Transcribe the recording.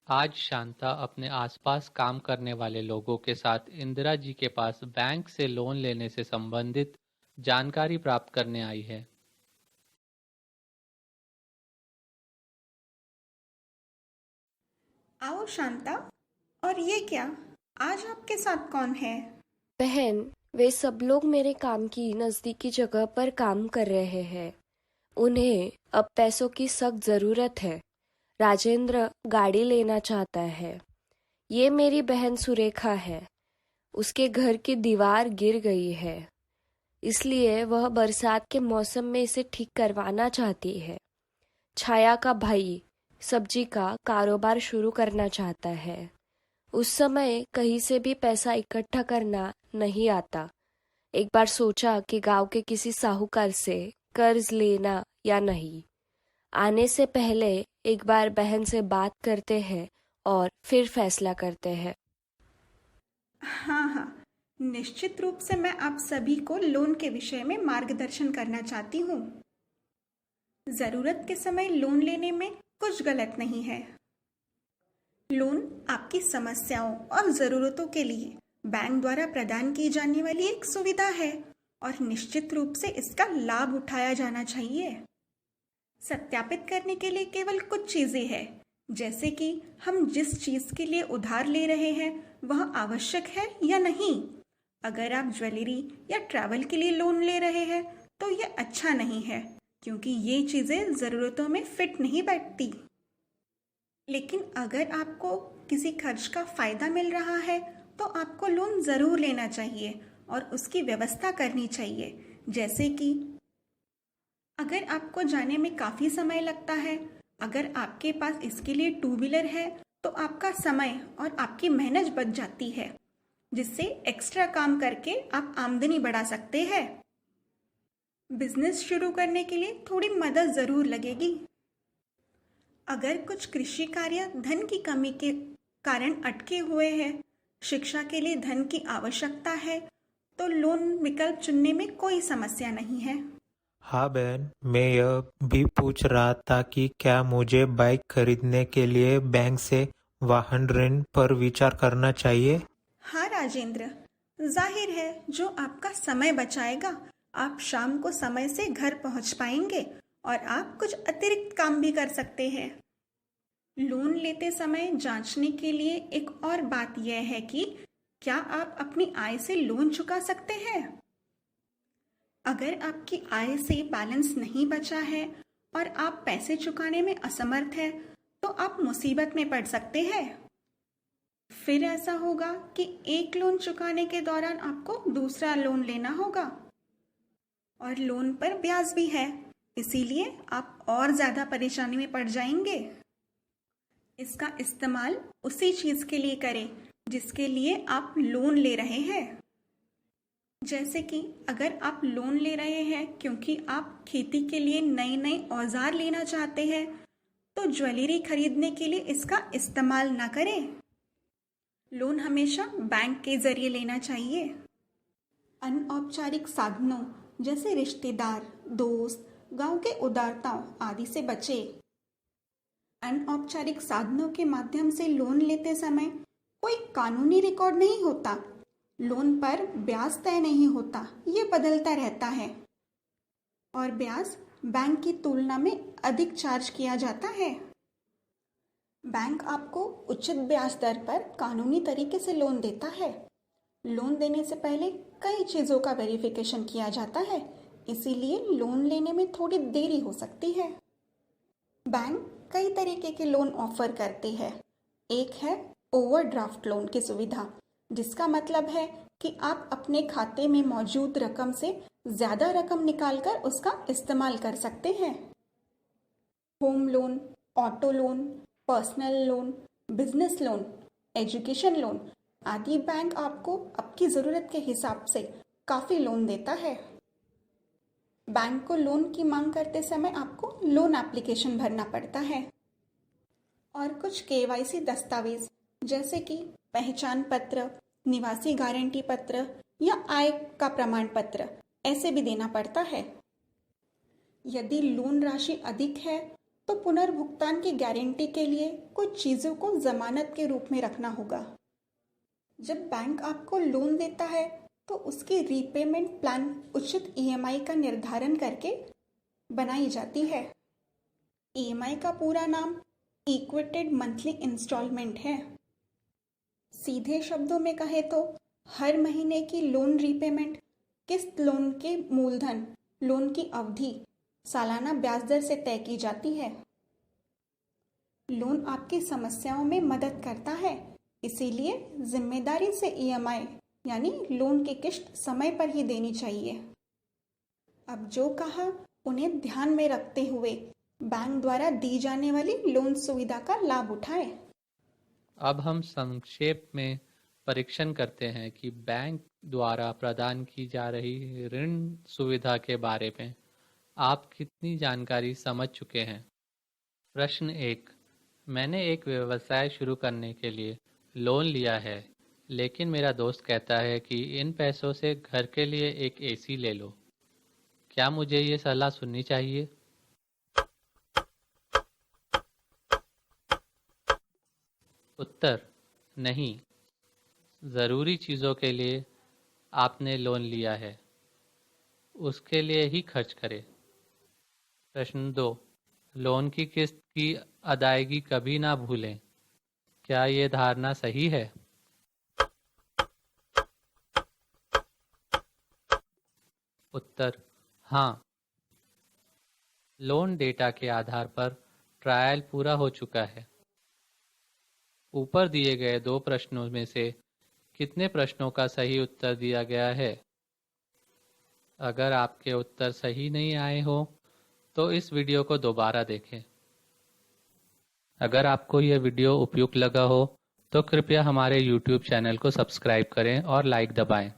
आज शांता अपने आसपास काम करने वाले लोगों के साथ इंदिरा जी के पास बैंक से लोन लेने से संबंधित जानकारी प्राप्त करने आई है। आओ शांता। और ये क्या, आज आपके साथ कौन है? बहन, वे सब लोग मेरे काम की नज़दीकी जगह पर काम कर रहे हैं। उन्हें अब पैसों की सख्त ज़रूरत है। राजेंद्र गाड़ी लेना चाहता है। ये मेरी बहन सुरेखा है। उसके घर की दीवार गिर गई है, इसलिए वह बरसात के मौसम में इसे ठीक करवाना चाहती है। छाया का भाई सब्जी का कारोबार शुरू करना चाहता है। उस समय कहीं से भी पैसा इकट्ठा करना नहीं आता। एक बार सोचा कि गांव के किसी साहूकार से कर्ज लेना या नहीं। आने से पहले एक बार बहन से बात करते हैं और फिर फैसला करते हैं। हाँ हाँ, निश्चित रूप से मैं आप सभी को लोन के विषय में मार्गदर्शन करना चाहती हूँ। ज़रूरत के समय लोन लेने में कुछ गलत नहीं है। लोन आपकी समस्याओं और ज़रूरतों के लिए बैंक द्वारा प्रदान की जाने वाली एक सुविधा है और निश्चित रूप से इसका लाभ उठाया जाना चाहिए। सत्यापित करने के लिए केवल कुछ चीज़ें हैं, जैसे कि हम जिस चीज़ के लिए उधार ले रहे हैं वह आवश्यक है या नहीं। अगर आप ज्वेलरी या ट्रैवल के लिए लोन ले रहे हैं तो यह अच्छा नहीं है, क्योंकि ये चीज़ें ज़रूरतों में फिट नहीं बैठती। लेकिन अगर आपको किसी खर्च का फ़ायदा मिल रहा है तो आपको लोन ज़रूर लेना चाहिए और उसकी व्यवस्था करनी चाहिए। जैसे कि अगर आपको जाने में काफ़ी समय लगता है, अगर आपके पास इसके लिए टू व्हीलर है तो आपका समय और आपकी मेहनत बच जाती है, जिससे एक्स्ट्रा काम करके आप आमदनी बढ़ा सकते हैं। बिजनेस शुरू करने के लिए थोड़ी मदद ज़रूर लगेगी। अगर कुछ कृषि कार्य धन की कमी के कारण अटके हुए हैं, शिक्षा के लिए धन की आवश्यकता है, तो लोन विकल्प चुनने में कोई समस्या नहीं है। हाँ बहन, मैं यह भी पूछ रहा था कि क्या मुझे बाइक खरीदने के लिए बैंक से वाहन ऋण पर विचार करना चाहिए? हाँ राजेंद्र, जाहिर है जो आपका समय बचाएगा। आप शाम को समय से घर पहुंच पाएंगे और आप कुछ अतिरिक्त काम भी कर सकते हैं। लोन लेते समय जांचने के लिए एक और बात यह है कि क्या आप अपनी आय से लोन चुका सकते हैं। अगर आपकी आय से बैलेंस नहीं बचा है और आप पैसे चुकाने में असमर्थ हैं, तो आप मुसीबत में पड़ सकते हैं। फिर ऐसा होगा कि एक लोन चुकाने के दौरान आपको दूसरा लोन लेना होगा और लोन पर ब्याज भी है, इसीलिए आप और ज़्यादा परेशानी में पड़ जाएंगे। इसका इस्तेमाल उसी चीज़ के लिए करें जिसके लिए आप लोन ले रहे हैं। जैसे कि अगर आप लोन ले रहे हैं क्योंकि आप खेती के लिए नए नए औजार लेना चाहते हैं, तो ज्वेलरी खरीदने के लिए इसका इस्तेमाल ना करें। लोन हमेशा बैंक के जरिए लेना चाहिए। अनौपचारिक साधनों जैसे रिश्तेदार, दोस्त, गांव के उदारताओं आदि से बचे। अनौपचारिक साधनों के माध्यम से लोन लेते समय कोई कानूनी रिकॉर्ड नहीं होता। लोन पर ब्याज तय नहीं होता, ये बदलता रहता है और ब्याज बैंक की तुलना में अधिक चार्ज किया जाता है। बैंक आपको उचित ब्याज दर पर कानूनी तरीके से लोन देता है। लोन देने से पहले कई चीज़ों का वेरिफिकेशन किया जाता है, इसीलिए लोन लेने में थोड़ी देरी हो सकती है। बैंक कई तरीके के लोन ऑफर करते हैं। एक है ओवरड्राफ्ट लोन की सुविधा, जिसका मतलब है कि आप अपने खाते में मौजूद रकम से ज़्यादा रकम निकालकर उसका इस्तेमाल कर सकते हैं। Home loan, auto loan, personal loan, business loan, education loan आदि बैंक आपको आपकी ज़रूरत के हिसाब से काफ़ी लोन देता है। बैंक को लोन की मांग करते समय आपको लोन एप्लीकेशन भरना पड़ता है और कुछ केवाईसी दस्तावेज जैसे कि पहचान पत्र, निवासी गारंटी पत्र या आय का प्रमाण पत्र, ऐसे भी देना पड़ता है। यदि लोन राशि अधिक है तो पुनर्भुगतान की गारंटी के लिए कुछ चीज़ों को जमानत के रूप में रखना होगा। जब बैंक आपको लोन देता है तो उसकी रीपेमेंट प्लान उचित ईएमआई का निर्धारण करके बनाई जाती है। ईएमआई का पूरा नाम इक्वेटेड मंथली इंस्टॉलमेंट है। सीधे शब्दों में कहे तो हर महीने की लोन रीपेमेंट किस्त लोन के मूलधन, लोन की अवधि, सालाना ब्याज दर से तय की जाती है। लोन आपकी समस्याओं में मदद करता है, इसीलिए जिम्मेदारी से ईएमआई यानी लोन की किस्त समय पर ही देनी चाहिए। अब जो कहा उन्हें ध्यान में रखते हुए बैंक द्वारा दी जाने वाली लोन सुविधा का लाभ उठाएं। अब हम संक्षेप में परीक्षण करते हैं कि बैंक द्वारा प्रदान की जा रही ऋण सुविधा के बारे में आप कितनी जानकारी समझ चुके हैं। प्रश्न 1। मैंने एक व्यवसाय शुरू करने के लिए लोन लिया है, लेकिन मेरा दोस्त कहता है कि इन पैसों से घर के लिए एक एसी ले लो। क्या मुझे ये सलाह सुननी चाहिए? उत्तर: नहीं। ज़रूरी चीज़ों के लिए आपने लोन लिया है, उसके लिए ही खर्च करें। प्रश्न 2। लोन की किस्त की अदायगी कभी ना भूलें। क्या ये धारणा सही है? उत्तर: हाँ। लोन डेटा के आधार पर ट्रायल पूरा हो चुका है। ऊपर दिए गए 2 प्रश्नों में से कितने प्रश्नों का सही उत्तर दिया गया है? अगर आपके उत्तर सही नहीं आए हो तो इस वीडियो को दोबारा देखें। अगर आपको यह वीडियो उपयुक्त लगा हो तो कृपया हमारे YouTube चैनल को सब्सक्राइब करें और लाइक दबाएं।